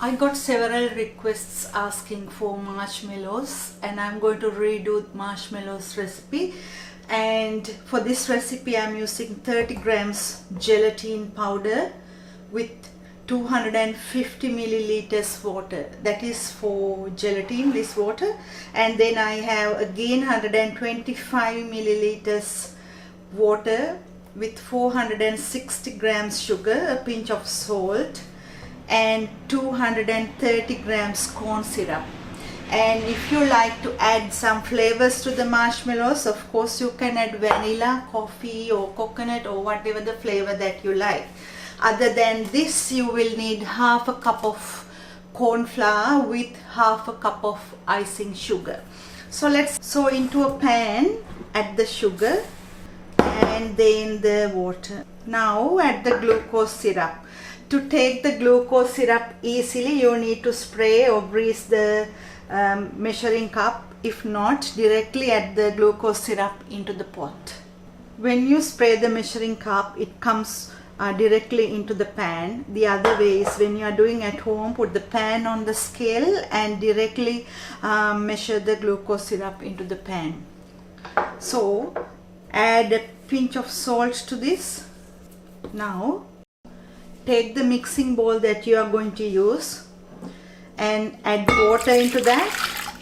I got several requests asking for marshmallows, and I'm going to redo marshmallows recipe. And for this recipe I'm using 30 grams gelatine powder with 250 milliliters water. That is for gelatin, this water. And then I have again 125 milliliters water with 460 grams sugar, a pinch of salt, and 230 grams corn syrup. And if you like to add some flavors to the marshmallows, of course you can add vanilla, coffee or coconut or whatever the flavor that you like. Other than this, you will need half a cup of corn flour with half a cup of icing sugar. So let's sew into a pan, add the sugar and then the water. Now add the glucose syrup. To take the glucose syrup easily, you need to spray or grease the measuring cup. If not, directly add the glucose syrup into the pot. When you spray the measuring cup, it comes directly into the pan. The other way is when you are doing at home, put the pan on the scale and directly measure the glucose syrup into the pan. So add a pinch of salt to this. Now take the mixing bowl that you are going to use and add water into that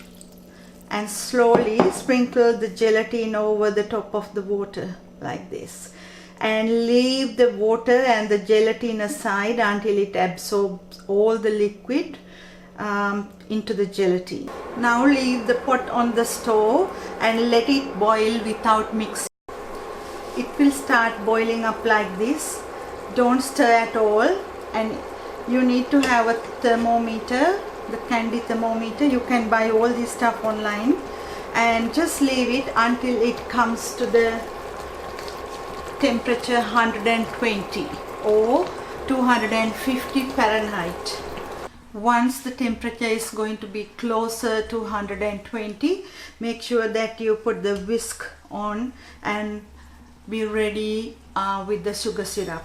and slowly sprinkle the gelatin over the top of the water like this, and leave the water and the gelatin aside until it absorbs all the liquid into the gelatin. Now leave the pot on the stove and let it boil without mixing. It will start boiling up like this. Don't stir at all, and you need to have a thermometer, the candy thermometer. You can buy all this stuff online, and just leave it until it comes to the temperature 120 or 250 Fahrenheit. Once the temperature is going to be closer to 120, make sure that you put the whisk on and be ready with the sugar syrup.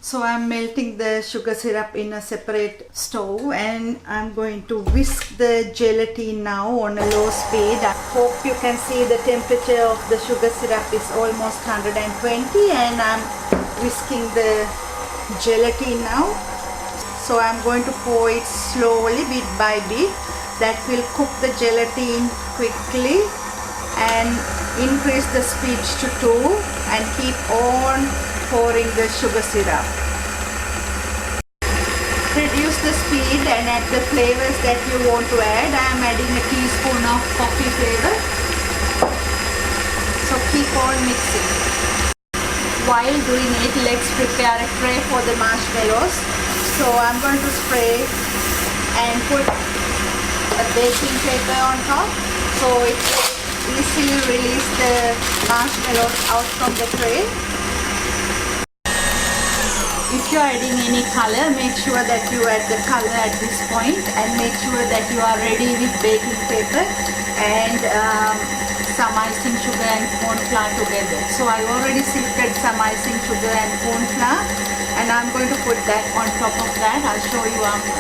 So I'm melting the sugar syrup in a separate stove, and I'm going to whisk the gelatin now on a low speed. I hope you can see the temperature of the sugar syrup is almost 120, and I'm whisking the gelatin now. So I'm going to pour it slowly, bit by bit. That will cook the gelatin quickly, and increase the speed to 2 and keep on pouring the sugar syrup. Reduce the speed and add the flavors that you want to add. I am adding a teaspoon of coffee flavor. So keep on mixing. While doing it, let's prepare a tray for the marshmallows. So I'm going to spray and put a baking paper on top, so it will easily release the marshmallows out from the tray. If you are adding any color, make sure that you add the color at this point, and make sure that you are ready with baking paper and some icing sugar and corn flour together. So I already sifted some icing sugar and corn flour, and I'm going to put that on top of that. I'll show you after.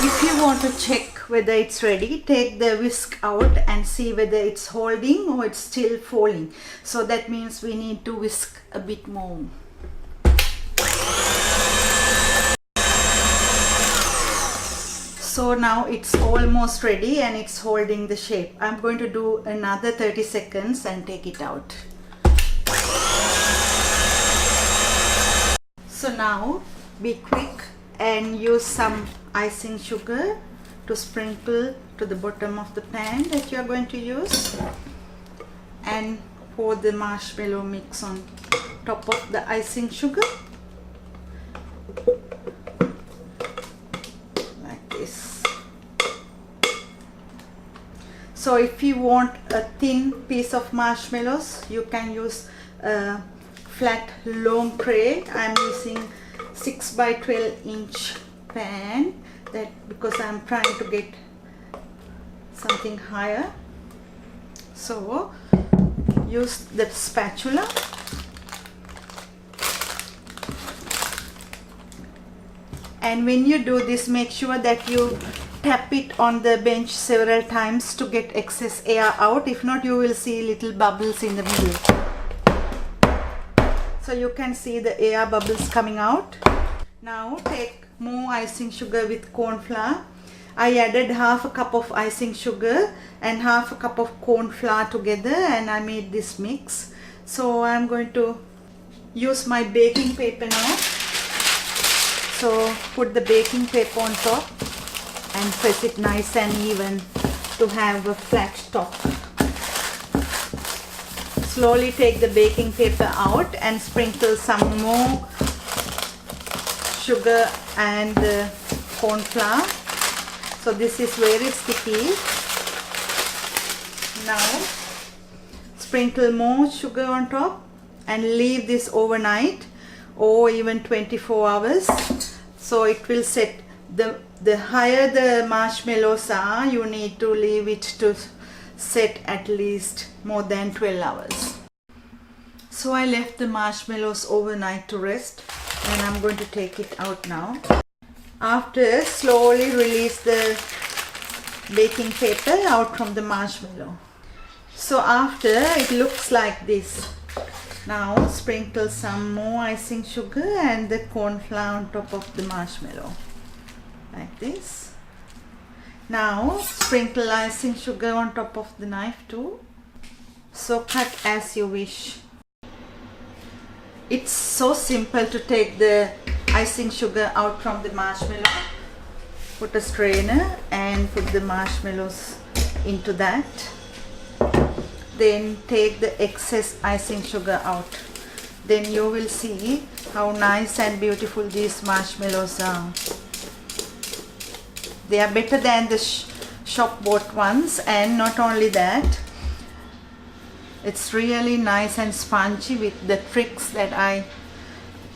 If you want to check whether it's ready, take the whisk out and see whether it's holding or it's still falling. So that means we need to whisk a bit more. So now it's almost ready and it's holding the shape. I'm going to do another 30 seconds and take it out. So now be quick and use some icing sugar to sprinkle to the bottom of the pan that you are going to use, and pour the marshmallow mix on top of the icing sugar like this. So if you want a thin piece of marshmallows, you can use a flat long tray. I'm using 6 by 12 inch pan, that because I'm trying to get something higher. So use the spatula And when you do this, make sure that you tap it on the bench several times to get excess air out. If not, you will see little bubbles in the middle. So you can see the air bubbles coming out. Now take more icing sugar with corn flour. I added half a cup of icing sugar and half a cup of corn flour together, and I made this mix. So I'm going to use my baking paper now. So put the baking paper on top and press it nice and even to have a flat top. Slowly take the baking paper out and sprinkle some more sugar and corn flour. So this is very sticky. Now sprinkle more sugar on top and leave this overnight or even 24 hours. So it will set. The higher the marshmallows are, you need to leave it to set at least more than 12 hours. So I left the marshmallows overnight to rest, and I'm going to take it out now. After, slowly release the baking paper out from the marshmallow. So after, it looks like this. Now sprinkle some more icing sugar and the corn flour on top of the marshmallow, like this. Now sprinkle icing sugar on top of the knife too. So cut as you wish. It's so simple to take the icing sugar out from the marshmallow. Put a strainer and put the marshmallows into that. Then take the excess icing sugar out. Then you will see how nice and beautiful these marshmallows are. They are better than the shop bought ones, and not only that, it's really nice and spongy with the tricks that I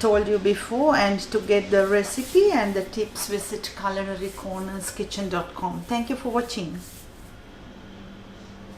told you before. And to get the recipe and the tips, visit culinarycornerskitchen.com. Thank you for watching.